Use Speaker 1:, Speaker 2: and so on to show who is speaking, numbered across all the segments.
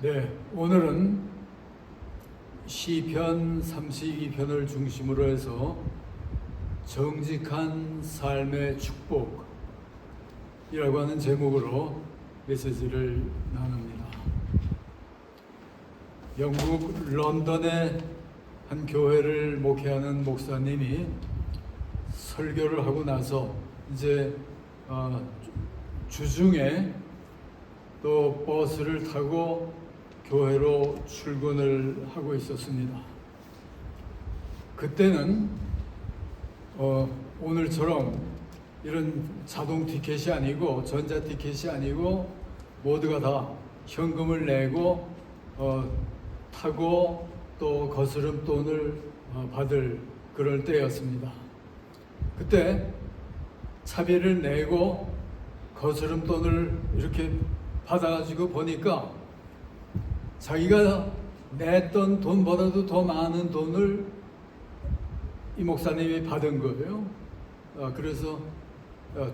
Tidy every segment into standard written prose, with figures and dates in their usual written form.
Speaker 1: 네, 오늘은 시편 32편을 중심으로 해서 정직한 삶의 축복이라고 하는 제목으로 메시지를 나눕니다. 영국 런던의 한 교회를 목회하는 목사님이 설교를 하고 나서 이제 주중에 또 버스를 타고 교회로 출근을 하고 있었습니다. 그때는 오늘처럼 이런 자동 티켓이 아니고 전자 티켓이 아니고 모두가 다 현금을 내고 타고 또 거스름 돈을 받을 그럴 때였습니다. 그때 차비를 내고 거스름 돈을 이렇게 받아가지고 보니까 자기가 냈던 돈보다도 더 많은 돈을 이 목사님이 받은 거예요. 그래서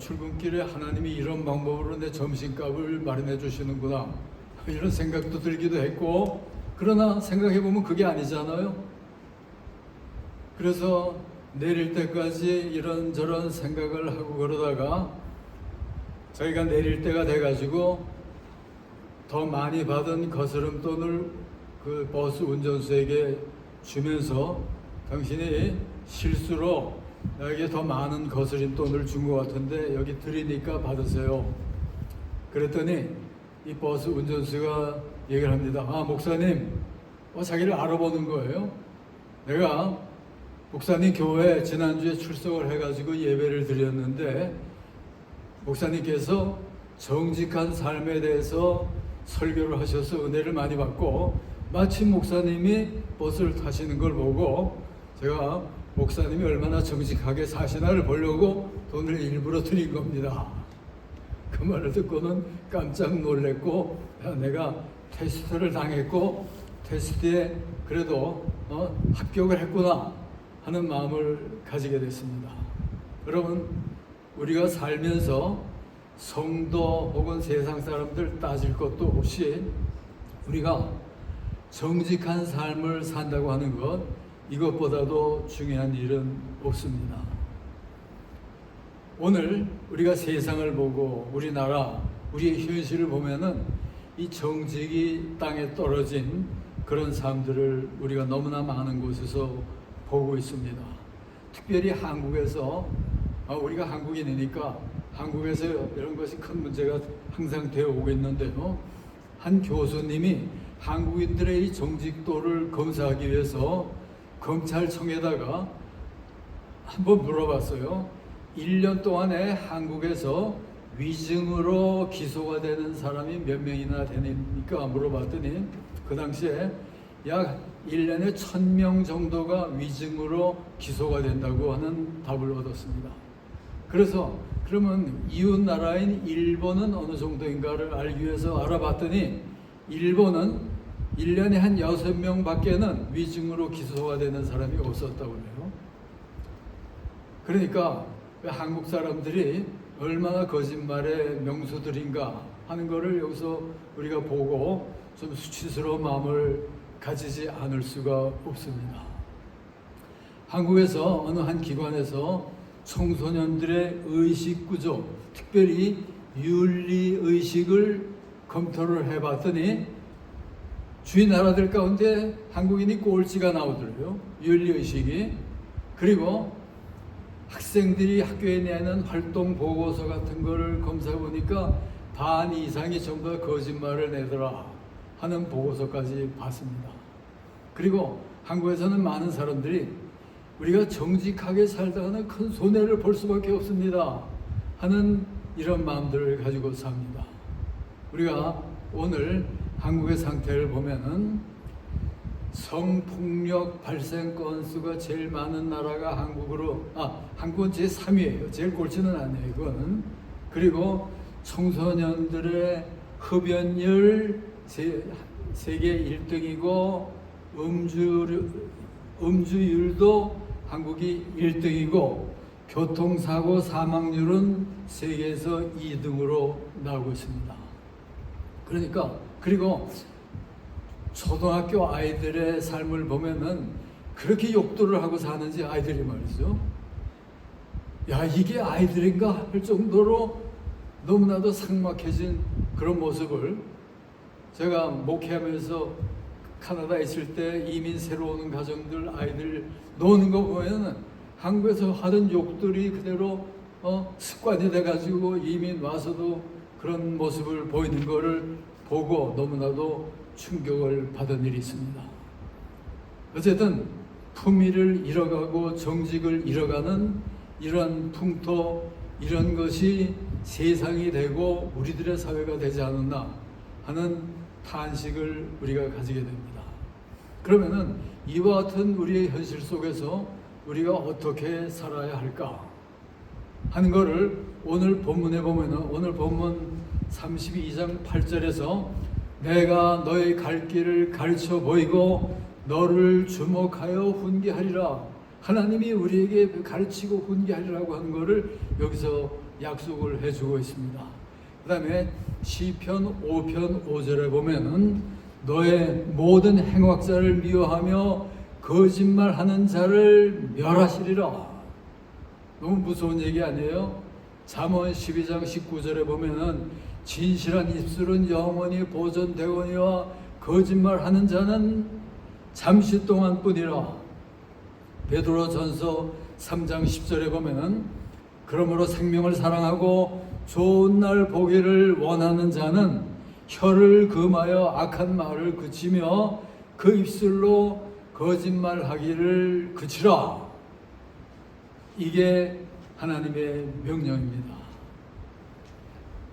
Speaker 1: 출근길에 하나님이 이런 방법으로 내 점심값을 마련해 주시는구나 이런 생각도 들기도 했고, 그러나 생각해 보면 그게 아니잖아요. 그래서 내릴 때까지 이런저런 생각을 하고 그러다가 자기가 내릴 때가 돼가지고 더 많이 받은 거스름 돈을 그 버스 운전수에게 주면서 당신이 실수로 나에게 더 많은 거스름 돈을 준 것 같은데 여기 드리니까 받으세요. 그랬더니 이 버스 운전수가 얘기를 합니다. 목사님, 자기를 알아보는 거예요. 내가 목사님 교회 지난주에 출석을 해가지고 예배를 드렸는데 목사님께서 정직한 삶에 대해서 설교를 하셔서 은혜를 많이 받고 마침 목사님이 버스를 타시는 걸 보고 제가 목사님이 얼마나 정직하게 사시나를 보려고 돈을 일부러 드린 겁니다. 그 말을 듣고는 깜짝 놀랐고 내가 테스트를 당했고 테스트에 그래도 합격을 했구나 하는 마음을 가지게 됐습니다. 여러분, 우리가 살면서 성도 혹은 세상 사람들 따질 것도 없이 우리가 정직한 삶을 산다고 하는 것, 이것보다도 중요한 일은 없습니다. 오늘 우리가 세상을 보고 우리나라, 우리의 현실을 보면은 이 정직이 땅에 떨어진 그런 삶들을 우리가 너무나 많은 곳에서 보고 있습니다. 특별히 한국에서 우리가 한국인이니까 한국에서 이런 것이 큰 문제가 항상 되어 오고 있는데요. 한 교수님이 한국인들의 이 정직도를 검사하기 위해서 검찰청에다가 한번 물어봤어요. 1년 동안에 한국에서 위증으로 기소가 되는 사람이 몇 명이나 되니까 물어봤더니 그 당시에 약 1년에 1000명 정도가 위증으로 기소가 된다고 하는 답을 얻었습니다. 그래서 그러면 이웃 나라인 일본은 어느 정도인가를 알기 위해서 알아봤더니 일본은 1년에 한 6명 밖에는 위증으로 기소가 되는 사람이 없었다고 해요. 그러니까 한국 사람들이 얼마나 거짓말의 명수들인가 하는 것을 여기서 우리가 보고 좀 수치스러운 마음을 가지지 않을 수가 없습니다. 한국에서 어느 한 기관에서 청소년들의 의식 구조, 특별히 윤리의식을 검토를 해봤더니 주위 나라들 가운데 한국인이 꼴찌가 나오더라고요. 윤리의식이. 그리고 학생들이 학교에 내는 활동 보고서 같은 거를 검사해 보니까 반 이상이 전부 다 거짓말을 내더라 하는 보고서까지 봤습니다. 그리고 한국에서는 많은 사람들이 우리가 정직하게 살다가는 큰 손해를 볼 수밖에 없습니다 하는 이런 마음들을 가지고 삽니다. 우리가 오늘 한국의 상태를 보면은 성폭력 발생 건수가 제일 많은 나라가 한국은 제3위예요. 제일 꼴찌는 아니에요. 이거는. 그리고 청소년들의 흡연율 세계 1등이고 음주율도 한국이 1등이고 교통사고 사망률은 세계에서 2등으로 나오고 있습니다. 그러니까 그리고 초등학교 아이들의 삶을 보면은 그렇게 욕도를 하고 사는지 아이들이 말이죠. 야, 이게 아이들인가 할 정도로 너무나도 삭막해진 그런 모습을 제가 목회하면서 카나다에 있을 때 이민 새로 오는 가정들 아이들 노는 거 보면은 한국에서 하던 욕들이 그대로 습관이 돼가지고 이민 와서도 그런 모습을 보이는 거를 보고 너무나도 충격을 받은 일이 있습니다. 어쨌든 품위를 잃어가고 정직을 잃어가는 이런 풍토, 이런 것이 세상이 되고 우리들의 사회가 되지 않았나 하는 탄식을 우리가 가지게 됩니다. 그러면은 이와 같은 우리의 현실 속에서 우리가 어떻게 살아야 할까 하는 것을 오늘 본문에 보면은 오늘 본문 32장 8절에서 내가 너의 갈 길을 가르쳐 보이고 너를 주목하여 훈계하리라. 하나님이 우리에게 가르치고 훈계하리라고 하는 것을 여기서 약속을 해주고 있습니다. 그 다음에 시편 5편 5절에 보면은 너의 모든 행악자를 미워하며 거짓말하는 자를 멸하시리라. 너무 무서운 얘기 아니에요? 잠언 12장 19절에 보면은 진실한 입술은 영원히 보존되거니와 거짓말하는 자는 잠시 동안 뿐이라. 베드로전서 3장 10절에 보면은 그러므로 생명을 사랑하고 좋은 날 보기를 원하는 자는 혀를 금하여 악한 말을 그치며 그 입술로 거짓말하기를 그치라. 이게 하나님의 명령입니다.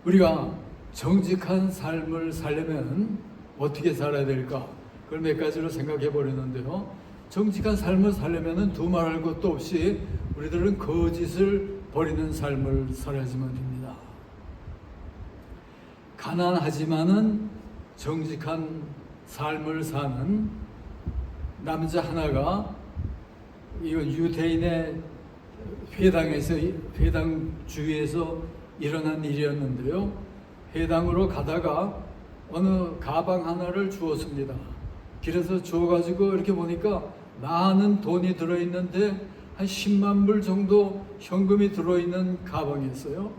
Speaker 1: 우리가 정직한 삶을 살려면 어떻게 살아야 될까? 그걸 몇 가지로 생각해 보려는데요. 정직한 삶을 살려면 두말할 것도 없이 우리들은 거짓을 버리는 삶을 살아야지만 됩니다. 가난하지만은 정직한 삶을 사는 남자 하나가 이건 유대인의 회당 주위에서 일어난 일이었는데요. 회당으로 가다가 어느 가방 하나를 주었습니다. 길에서 주워가지고 이렇게 보니까 많은 돈이 들어있는데 한 10만 불 정도 현금이 들어있는 가방이었어요.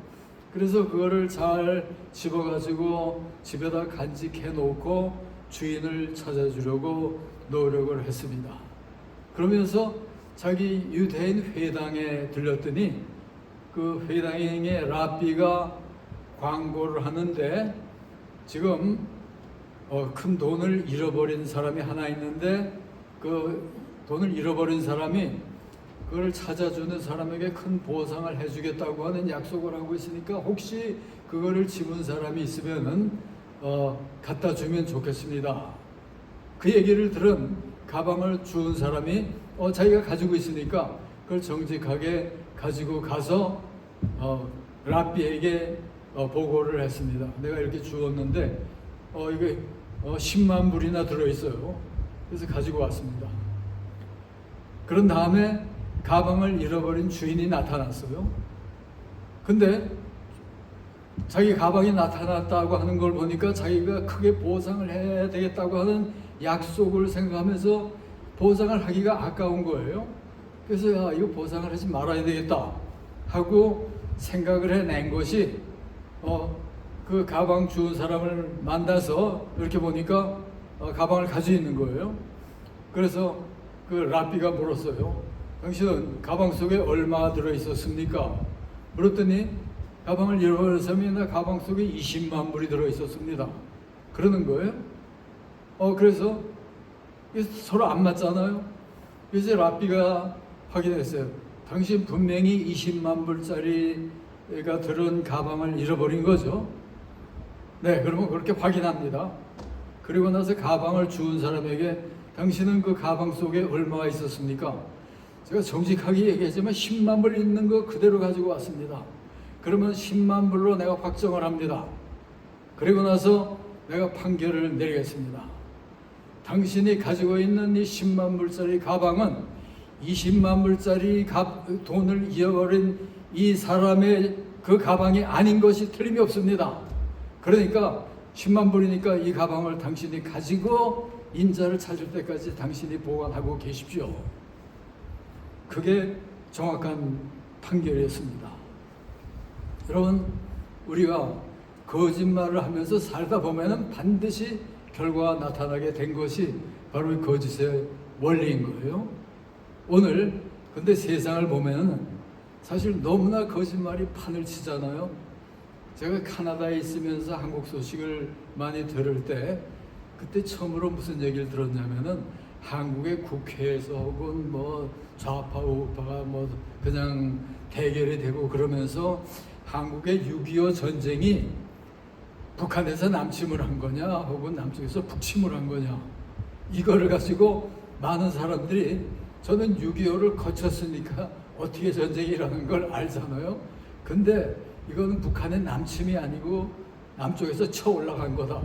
Speaker 1: 그래서 그거를 잘 집어가지고 집에다 간직해 놓고 주인을 찾아주려고 노력을 했습니다. 그러면서 자기 유대인 회당에 들렸더니 그 회당의 랍비가 광고를 하는데 지금 큰 돈을 잃어버린 사람이 하나 있는데 그 돈을 잃어버린 사람이 그걸 찾아주는 사람에게 큰 보상을 해주겠다고 하는 약속을 하고 있으니까 혹시 그거를 집은 사람이 있으면은 갖다 주면 좋겠습니다. 그 얘기를 들은 가방을 주운 사람이 자기가 가지고 있으니까 그걸 정직하게 가지고 가서 랍비에게 보고를 했습니다. 내가 이렇게 주었는데 이게 10만 불이나 들어있어요. 그래서 가지고 왔습니다. 그런 다음에 가방을 잃어버린 주인이 나타났어요. 근데 자기 가방이 나타났다고 하는 걸 보니까 자기가 크게 보상을 해야 되겠다고 하는 약속을 생각하면서 보상을 하기가 아까운 거예요. 그래서 이거 보상을 하지 말아야 되겠다 하고 생각을 해낸 것이 그 가방 주운 사람을 만나서 이렇게 보니까 가방을 가지고 있는 거예요. 그래서 그 랍비가 물었어요. 당신은 가방 속에 얼마 들어있었습니까? 물었더니 가방을 잃어버린 사람이 나 가방 속에 20만 불이 들어있었습니다. 그러는 거예요. 그래서 서로 안 맞잖아요. 그래서 랍비가 확인했어요. 당신 분명히 20만 불짜리가 들은 가방을 잃어버린 거죠. 네, 그러면 그렇게 확인합니다. 그리고 나서 가방을 주운 사람에게 당신은 그 가방 속에 얼마가 있었습니까? 제가 정직하게 얘기하지만 10만 불 있는 거 그대로 가지고 왔습니다. 그러면 10만 불로 내가 확정을 합니다. 그리고 나서 내가 판결을 내리겠습니다. 당신이 가지고 있는 이 10만 불짜리 가방은 20만 불짜리 돈을 잃어버린 이 사람의 그 가방이 아닌 것이 틀림이 없습니다. 그러니까 10만 불이니까 이 가방을 당신이 가지고 인자를 찾을 때까지 당신이 보관하고 계십시오. 그게 정확한 판결이었습니다. 여러분, 우리가 거짓말을 하면서 살다 보면은 반드시 결과가 나타나게 된 것이 바로 이 거짓의 원리인 거예요. 오늘 근데 세상을 보면은 사실 너무나 거짓말이 판을 치잖아요. 제가 캐나다에 있으면서 한국 소식을 많이 들을 때 그때 처음으로 무슨 얘기를 들었냐면은 한국의 국회에서 혹은 뭐 좌파 우파가 뭐 그냥 대결이 되고 그러면서 한국의 6.25 전쟁이 북한에서 남침을 한 거냐 혹은 남쪽에서 북침을 한 거냐, 이거를 가지고 많은 사람들이 저는 6.25를 거쳤으니까 어떻게 전쟁이 일어나는 걸 알잖아요. 근데 이거는 북한의 남침이 아니고 남쪽에서 쳐 올라간 거다.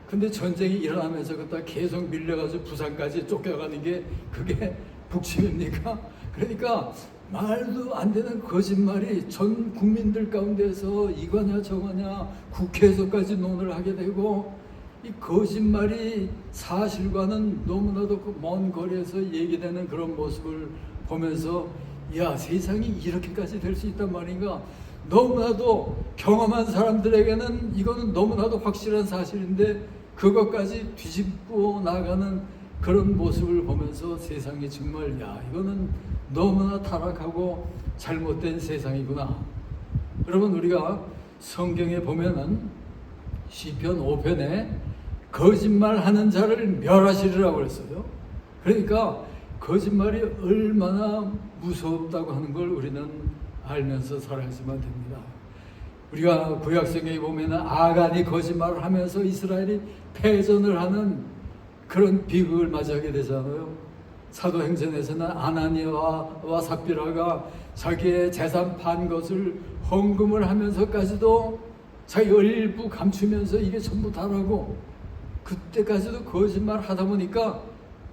Speaker 1: 근데 전쟁이 일어나면서 그다 계속 밀려가지고 부산까지 쫓겨가는 게 그게 북침입니까? 그러니까 말도 안 되는 거짓말이 전 국민들 가운데서 이거냐 저거냐 국회에서까지 논의를 하게 되고, 이 거짓말이 사실과는 너무나도 그 먼 거리에서 얘기되는 그런 모습을 보면서 야, 세상이 이렇게까지 될 수 있단 말인가. 너무나도 경험한 사람들에게는 이거는 너무나도 확실한 사실인데 그것까지 뒤집고 나가는 그런 모습을 보면서 세상이 정말 야, 이거는 너무나 타락하고 잘못된 세상이구나. 여러분, 우리가 성경에 보면은 시편 5편에 거짓말하는 자를 멸하시리라고 그랬어요. 그러니까 거짓말이 얼마나 무섭다고 하는 걸 우리는 알면서 살아야지만 됩니다. 우리가 구약성경에 보면은 아간이 거짓말을 하면서 이스라엘이 패전을 하는 그런 비극을 맞이하게 되잖아요. 사도행전에서는 아나니아와 삽비라가 자기의 재산 판 것을 헌금을 하면서까지도 자기 일부 감추면서 이게 전부 다라고, 그때까지도 거짓말 하다 보니까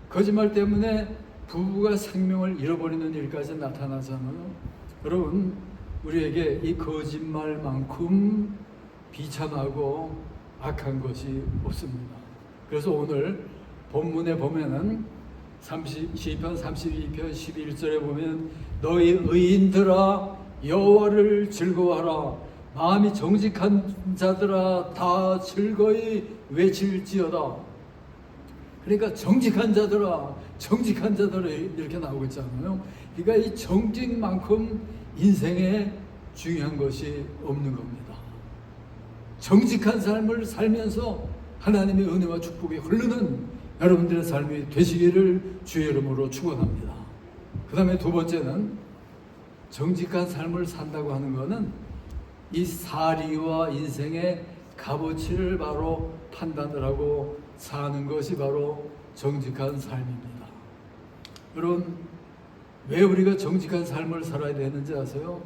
Speaker 1: 거짓말 때문에 부부가 생명을 잃어버리는 일까지 나타나잖아요. 여러분, 우리에게 이 거짓말만큼 비참하고 악한 것이 없습니다. 그래서 오늘 본문에 보면은 시편 32편 11절에 보면 너희 의인들아 여호와를 즐거워하라, 마음이 정직한 자들아 다 즐거이 외칠지어다. 그러니까 정직한 자들아 이렇게 나오고 있잖아요. 그러니까 이 정직만큼 인생에 중요한 것이 없는 겁니다. 정직한 삶을 살면서 하나님의 은혜와 축복이 흐르는 여러분들의 삶이 되시기를 주의 이름으로 축원합니다. 그 다음에 두 번째는 정직한 삶을 산다고 하는 것은 이 사리와 인생의 값어치를 바로 판단을 하고 사는 것이 바로 정직한 삶입니다. 여러분, 왜 우리가 정직한 삶을 살아야 되는지 아세요?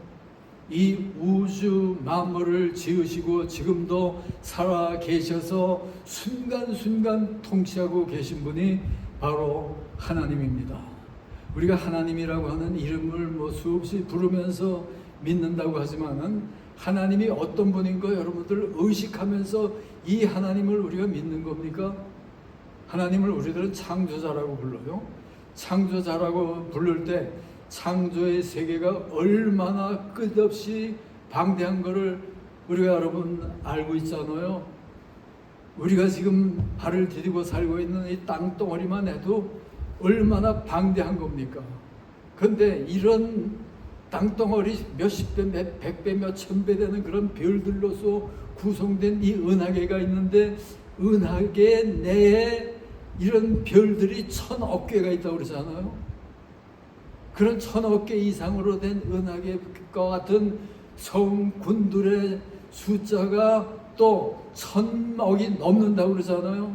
Speaker 1: 이 우주 만물을 지으시고 지금도 살아 계셔서 순간순간 통치하고 계신 분이 바로 하나님입니다. 우리가 하나님이라고 하는 이름을 수없이 부르면서 믿는다고 하지만은 하나님이 어떤 분인 거 여러분들 의식하면서 이 하나님을 우리가 믿는 겁니까? 하나님을 우리들은 창조자라고 불러요. 창조자라고 부를 때 창조의 세계가 얼마나 끝없이 방대한 것을 우리가 여러분 알고 있잖아요. 우리가 지금 발을 디디고 살고 있는 이 땅덩어리만 해도 얼마나 방대한 겁니까? 그런데 이런 땅덩어리 몇십 배, 몇 백 배, 몇 천 배 되는 그런 별들로서 구성된 이 은하계가 있는데 은하계 내에 이런 별들이 1000억 개가 있다고 그러잖아요. 그런 1000억 개 이상으로 된 은하계과 같은 성군들의 숫자가 또 1000억이 넘는다고 그러잖아요.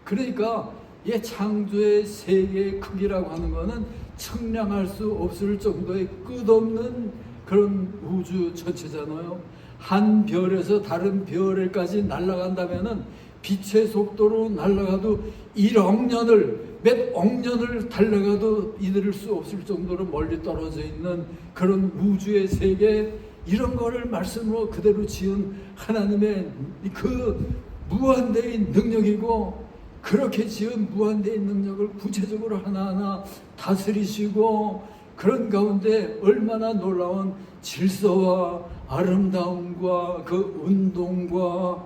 Speaker 1: 그러니까 이 창조의 세계의 크기라고 하는 것은 측량할 수 없을 정도의 끝없는 그런 우주 전체잖아요. 한 별에서 다른 별에까지 날아간다면은 빛의 속도로 날아가도 1억 년을, 몇 억 년을 달려가도 이룰 수 없을 정도로 멀리 떨어져 있는 그런 우주의 세계, 이런 거를 말씀으로 그대로 지은 하나님의 그 무한대인 능력이고, 그렇게 지은 무한대인 능력을 구체적으로 하나하나 다스리시고, 그런 가운데 얼마나 놀라운 질서와 아름다움과 그 운동과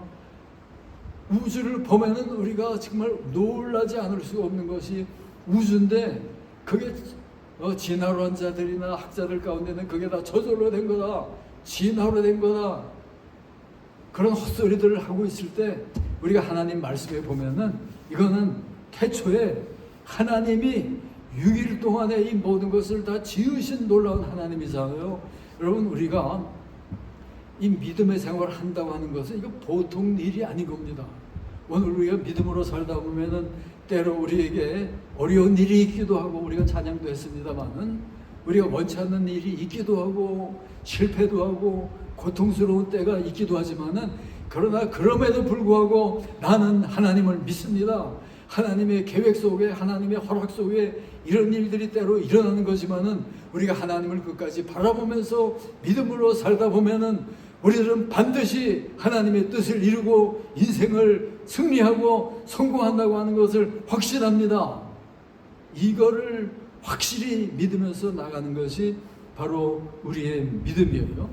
Speaker 1: 우주를 보면은 우리가 정말 놀라지 않을 수가 없는 것이 우주인데, 그게 진화론 자들이나 학자들 가운데는 그게 다 저절로 된 거다, 진화로 된 거다, 그런 헛소리들을 하고 있을 때, 우리가 하나님 말씀에 보면은 이거는 태초에 하나님이 6일 동안에 이 모든 것을 다 지으신 놀라운 하나님이잖아요. 여러분, 우리가 이 믿음의 생활을 한다고 하는 것은 이거 보통 일이 아닌 겁니다. 오늘 우리가 믿음으로 살다 보면은 때로 우리에게 어려운 일이 있기도 하고, 우리가 찬양도 했습니다만은 우리가 원치 않는 일이 있기도 하고, 실패도 하고, 고통스러운 때가 있기도 하지만은, 그러나 그럼에도 불구하고 나는 하나님을 믿습니다. 하나님의 계획 속에, 하나님의 허락 속에 이런 일들이 때로 일어나는 거지만은, 우리가 하나님을 끝까지 바라보면서 믿음으로 살다 보면은 우리들은 반드시 하나님의 뜻을 이루고 인생을 승리하고 성공한다고 하는 것을 확신합니다. 이거를 확실히 믿으면서 나가는 것이 바로 우리의 믿음이에요.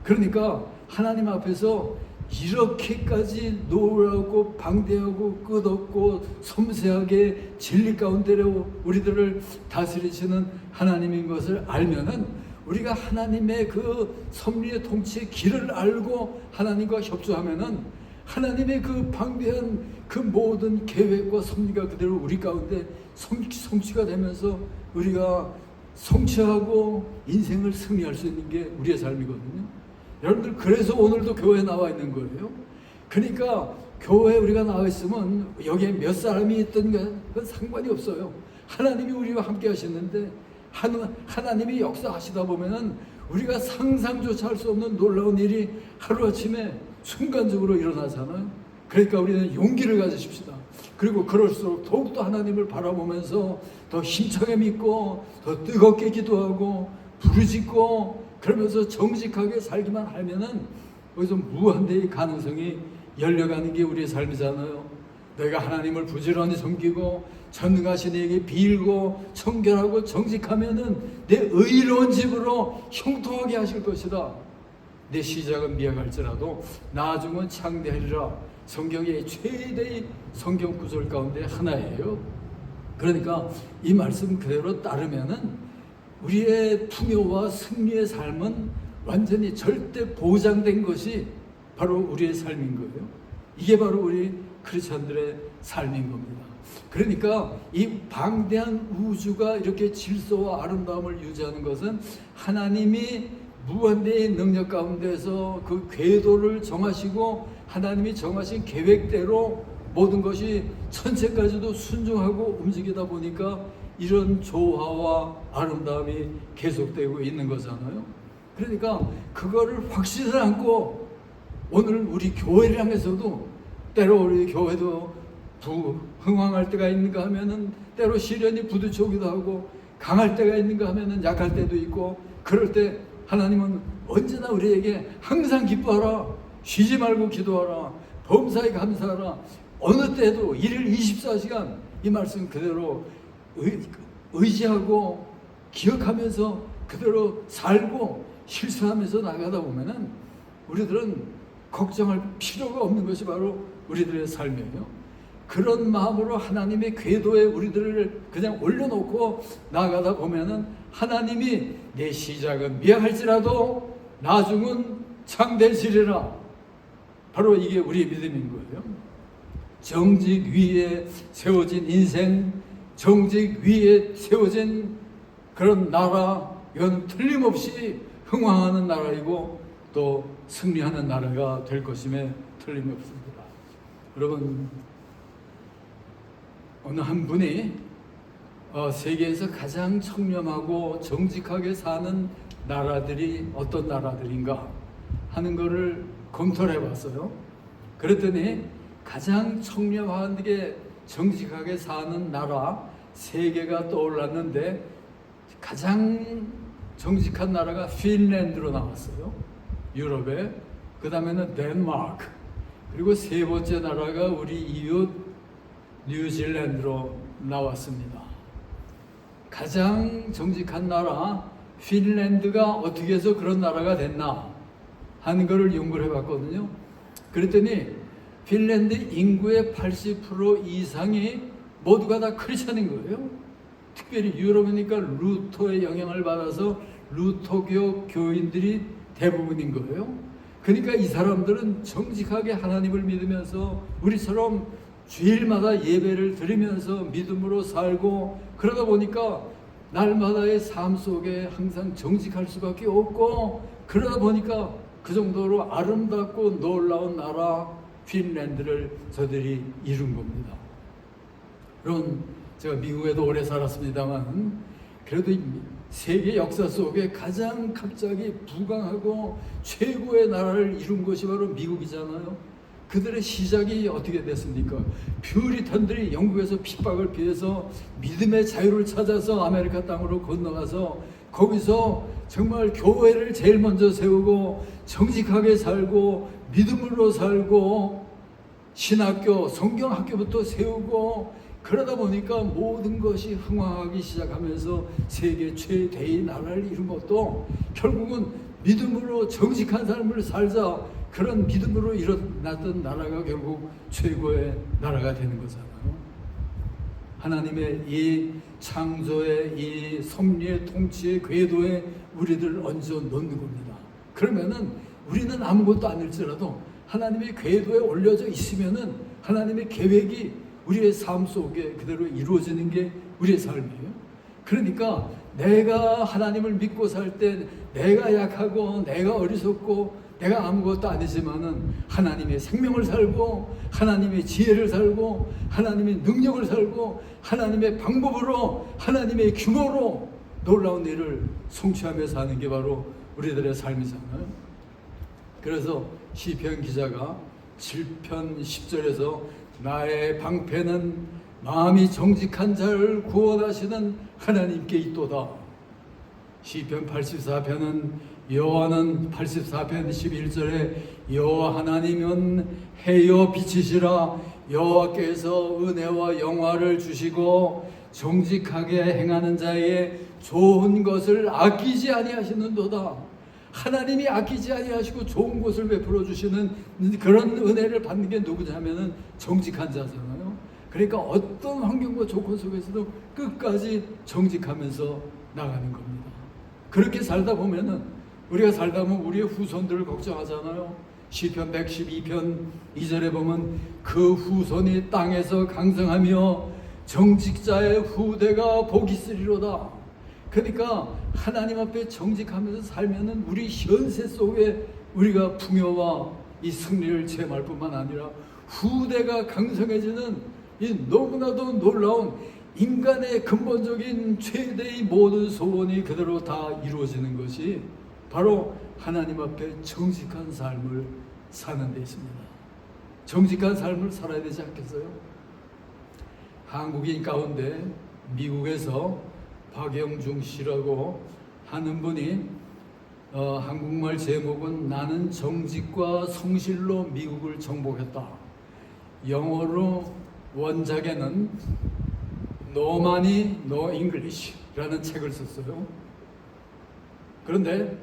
Speaker 1: 그러니까 하나님 앞에서 이렇게까지 노하고 방대하고 끝없고 섬세하게 진리 가운데로 우리들을 다스리시는 하나님인 것을 알면은, 우리가 하나님의 그 섭리의 통치의 길을 알고 하나님과 협조하면은, 하나님의 그 방대한 그 모든 계획과 섭리가 그대로 우리 가운데 성취가 되면서 우리가 성취하고 인생을 승리할 수 있는 게 우리의 삶이거든요. 여러분들, 그래서 오늘도 교회에 나와 있는 거예요. 그러니까 교회에 우리가 나와 있으면 여기에 몇 사람이 있든 그건 상관이 없어요. 하나님이 우리와 함께 하시는데, 하나님이 역사하시다 보면은 우리가 상상조차 할 수 없는 놀라운 일이 하루아침에 순간적으로 일어나잖아요. 그러니까 우리는 용기를 가지십시다. 그리고 그럴수록 더욱더 하나님을 바라보면서 더 힘차게 믿고, 더 뜨겁게 기도하고, 부르짖고, 그러면서 정직하게 살기만 하면은 거기서 무한대의 가능성이 열려가는 게 우리의 삶이잖아요. 내가 하나님을 부지런히 섬기고 전능하신 이에게 빌고 청결하고 정직하면은 내 의로운 집으로 형통하게 하실 것이다. 내 시작은 미약할지라도 나중은 창대하리라. 성경의 최대의 성경 구절 가운데 하나예요. 그러니까 이 말씀 그대로 따르면은 우리의 풍요와 승리의 삶은 완전히 절대 보장된 것이 바로 우리의 삶인 거예요. 이게 바로 우리 크리스천들의 삶인 겁니다. 그러니까 이 방대한 우주가 이렇게 질서와 아름다움을 유지하는 것은 하나님이 무한대의 능력 가운데서 그 궤도를 정하시고 하나님이 정하신 계획대로 모든 것이 천체까지도 순종하고 움직이다 보니까 이런 조화와 아름다움이 계속되고 있는 거잖아요. 그러니까 그거를 확신을 안고 오늘 우리 교회를 향해서도, 때로 우리 교회도 흥황할 때가 있는가 하면은 때로 시련이 부딪혀오기도 하고, 강할 때가 있는가 하면은 약할 때도 있고, 그럴 때 하나님은 언제나 우리에게 항상 기뻐하라, 쉬지 말고 기도하라, 범사에 감사하라, 어느 때도 일일 24시간 이 말씀 그대로 의지하고 기억하면서 그대로 살고 실천하면서 나가다 보면은 우리들은 걱정할 필요가 없는 것이 바로 우리들의 삶이에요. 그런 마음으로 하나님의 궤도에 우리들을 그냥 올려놓고 나가다 보면은 하나님이 내 시작은 미약할지라도 나중은 창대하시리라. 바로 이게 우리의 믿음인 거예요. 정직 위에 세워진 인생, 정직 위에 세워진 그런 나라, 이건 틀림없이 흥왕하는 나라이고 또 승리하는 나라가 될 것임에 틀림없습니다. 여러분, 어느 한 분이 세계에서 가장 청렴하고 정직하게 사는 나라들이 어떤 나라들인가 하는 것을 검토를 해봤어요. 그랬더니 가장 청렴하게 정직하게 사는 나라 3개가 떠올랐는데, 가장 정직한 나라가 핀란드로 나왔어요. 유럽에. 그 다음에는 덴마크, 그 그리고 세 번째 나라가 우리 이웃 뉴질랜드로 나왔습니다. 가장 정직한 나라 핀란드가 어떻게 해서 그런 나라가 됐나 하는 것을 연구를 해봤거든요. 그랬더니 핀란드 인구의 80% 이상이 모두가 다 크리스천인 거예요. 특별히 유럽이니까 루터의 영향을 받아서 루터교 교인들이 대부분인 거예요. 그러니까 이 사람들은 정직하게 하나님을 믿으면서 우리처럼 주일마다 예배를 드리면서 믿음으로 살고, 그러다 보니까 날마다의 삶 속에 항상 정직할 수밖에 없고, 그러다 보니까 그 정도로 아름답고 놀라운 나라 핀란드를 저들이 이룬 겁니다. 물론 제가 미국에도 오래 살았습니다만 그래도 세계 역사 속에 가장 갑자기 부강하고 최고의 나라를 이룬 것이 바로 미국이잖아요. 그들의 시작이 어떻게 됐습니까? 퓨리탄들이 영국에서 핍박을 피해서 믿음의 자유를 찾아서 아메리카 땅으로 건너가서 거기서 정말 교회를 제일 먼저 세우고 정직하게 살고 믿음으로 살고 신학교, 성경학교부터 세우고, 그러다 보니까 모든 것이 흥황하기 시작하면서 세계 최대의 나라를 이룬 것도 결국은 믿음으로 정직한 삶을 살자, 그런 믿음으로 일어났던 나라가 결국 최고의 나라가 되는 거잖아요. 하나님의 이 창조의 이 섭리의 통치의 궤도에 우리들을 얹어 놓는 겁니다. 그러면은 우리는 아무것도 아닐지라도 하나님의 궤도에 올려져 있으면은 하나님의 계획이 우리의 삶 속에 그대로 이루어지는 게 우리의 삶이에요. 그러니까 내가 하나님을 믿고 살 때 내가 약하고 내가 어리석고 내가 아무것도 아니지만은 하나님의 생명을 살고 하나님의 지혜를 살고 하나님의 능력을 살고 하나님의 방법으로 하나님의 규모로 놀라운 일을 성취하며 사는 게 바로 우리들의 삶이잖아요. 그래서 시편 기자가 7편 10절에서 나의 방패는 마음이 정직한 자를 구원하시는 하나님께 있도다. 시편 84편은 여호와는 84편 11절에 여호와 하나님은 해여 빛이시라. 여호와께서 은혜와 영화를 주시고 정직하게 행하는 자에게 좋은 것을 아끼지 아니하시는도다. 하나님이 아끼지 아니하시고 좋은 것을 베풀어 주시는 그런 은혜를 받는 게 누구냐면은 정직한 자잖아요. 그러니까 어떤 환경과 조건 속에서도 끝까지 정직하면서 나가는 겁니다. 그렇게 살다 보면은 우리가 살다 보면 우리의 후손들을 걱정하잖아요. 시편 112편 2절에 보면 그 후손이 땅에서 강성하며 정직자의 후대가 복이 있으리로다. 그러니까 하나님 앞에 정직하면서 살면은 우리 현세 속에 우리가 풍요와 이 승리를 체험할 뿐만 아니라 후대가 강성해지는 이 너무나도 놀라운 인간의 근본적인 최대의 모든 소원이 그대로 다 이루어지는 것이 바로 하나님 앞에 정직한 삶을 사는 데 있습니다. 정직한 삶을 살아야 되지 않겠어요? 한국인 가운데 미국에서 박영중 씨라고 하는 분이 한국말 제목은 나는 정직과 성실로 미국을 정복했다. 영어로 원작에는 No Money, No English라는 책을 썼어요. 그런데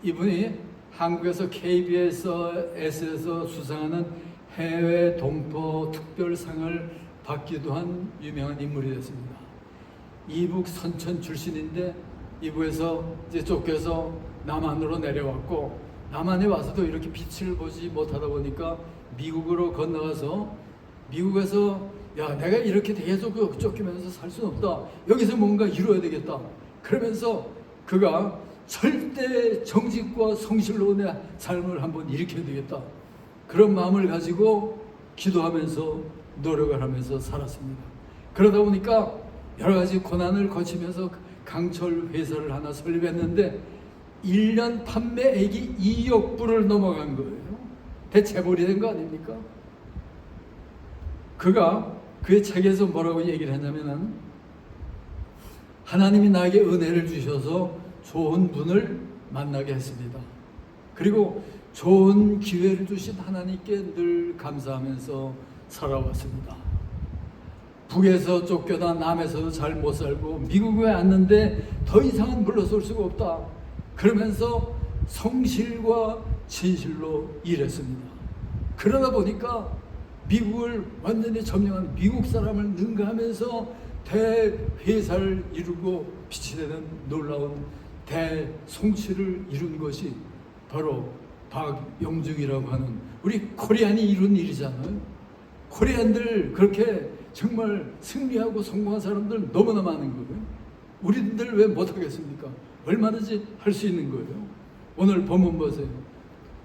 Speaker 1: 이분이 한국에서 KBS에서 수상하는 해외 동포 특별상을 받기도 한 유명한 인물이 됐습니다. 이북 선천 출신인데 이북에서 이제 쫓겨서 남한으로 내려왔고, 남한에 와서도 이렇게 빛을 보지 못하다 보니까 미국으로 건너가서 미국에서 야 내가 이렇게 계속 쫓기면서 살 수는 없다. 여기서 뭔가 이루어야 되겠다. 그러면서 그가 절대 정직과 성실로 내 삶을 한번 일으켜야 되겠다. 그런 마음을 가지고 기도하면서 노력을 하면서 살았습니다. 그러다 보니까 여러 가지 고난을 거치면서 강철 회사를 하나 설립했는데 1년 판매액이 2억 불을 넘어간 거예요. 대체벌이 된 거 아닙니까? 그가 그의 책에서 뭐라고 얘기를 했냐면은 하나님이 나에게 은혜를 주셔서 좋은 분을 만나게 했습니다. 그리고 좋은 기회를 주신 하나님께 늘 감사하면서 살아왔습니다. 북에서 쫓겨나 남에서도 잘 못 살고 미국에 왔는데 더 이상은 물러설 수가 없다. 그러면서 성실과 진실로 일했습니다. 그러다 보니까 미국을 완전히 점령한 미국 사람을 능가하면서 대회사를 이루고 빛이 되는 놀라운 대송치를 이룬 것이 바로 박영중이라고 하는 우리 코리안이 이룬 일이잖아요. 코리안들 그렇게 정말 승리하고 성공한 사람들 너무나 많은 거예요. 우리들 왜 못하겠습니까? 얼마든지 할 수 있는 거예요. 오늘 본문 보세요.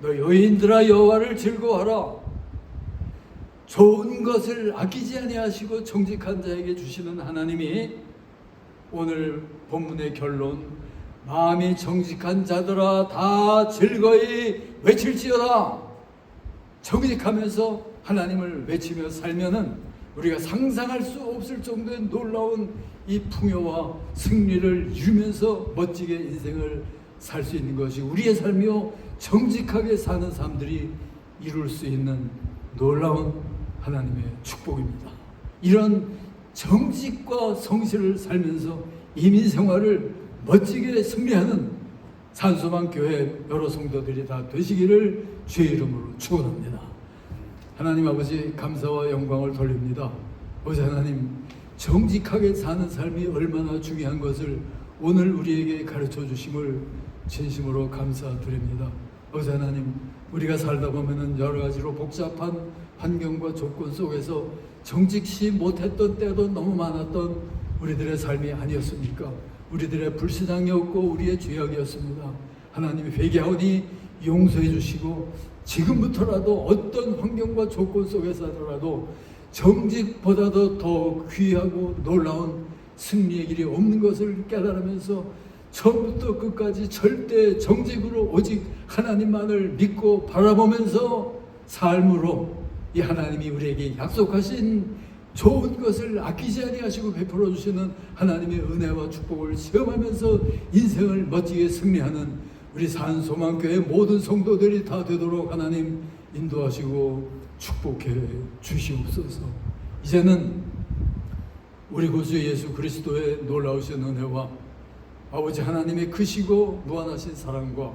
Speaker 1: 너 여인들아 여호와를 즐거워하라. 좋은 것을 아끼지 아니하시고 정직한 자에게 주시는 하나님이 오늘 본문의 결론, 마음이 정직한 자들아 다 즐거이 외칠지어다. 정직하면서 하나님을 외치며 살면은 우리가 상상할 수 없을 정도의 놀라운 이 풍요와 승리를 이루면서 멋지게 인생을 살 수 있는 것이 우리의 삶이요, 정직하게 사는 사람들이 이룰 수 있는 놀라운 하나님의 축복입니다. 이런 정직과 성실을 살면서 이민생활을 멋지게 승리하는 산소만 교회 여러 성도들이 다 되시기를 주의 이름으로 축원합니다. 하나님 아버지 감사와 영광을 돌립니다. 아버지 하나님, 정직하게 사는 삶이 얼마나 중요한 것을 오늘 우리에게 가르쳐 주심을 진심으로 감사드립니다. 아버지 하나님, 우리가 살다 보면은 여러 가지로 복잡한 환경과 조건 속에서 정직시 못했던 때도 너무 많았던 우리들의 삶이 아니었습니까? 우리들의 불신앙이었고 우리의 죄악이었습니다. 하나님이 회개하오니 용서해 주시고 지금부터라도 어떤 환경과 조건 속에서라도 정직보다도 더 귀하고 놀라운 승리의 길이 없는 것을 깨달으면서 처음부터 끝까지 절대 정직으로 오직 하나님만을 믿고 바라보면서 삶으로 이 하나님이 우리에게 약속하신 좋은 것을 아끼지 아니하시고 베풀어 주시는 하나님의 은혜와 축복을 체험하면서 인생을 멋지게 승리하는 우리 산소망교회 모든 성도들이 다 되도록 하나님 인도하시고 축복해 주시옵소서. 이제는 우리 구주 예수 그리스도의 놀라우신 은혜와 아버지 하나님의 크시고 무한하신 사랑과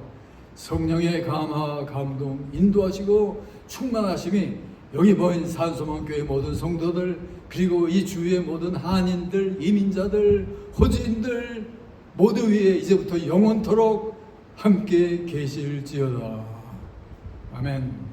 Speaker 1: 성령의 감화 감동 인도하시고 충만하심이 여기 모인 산소망교회 모든 성도들 그리고 이 주위의 모든 한인들, 이민자들, 호주인들 모두 위에 이제부터 영원토록 함께 계실지어다. 아멘.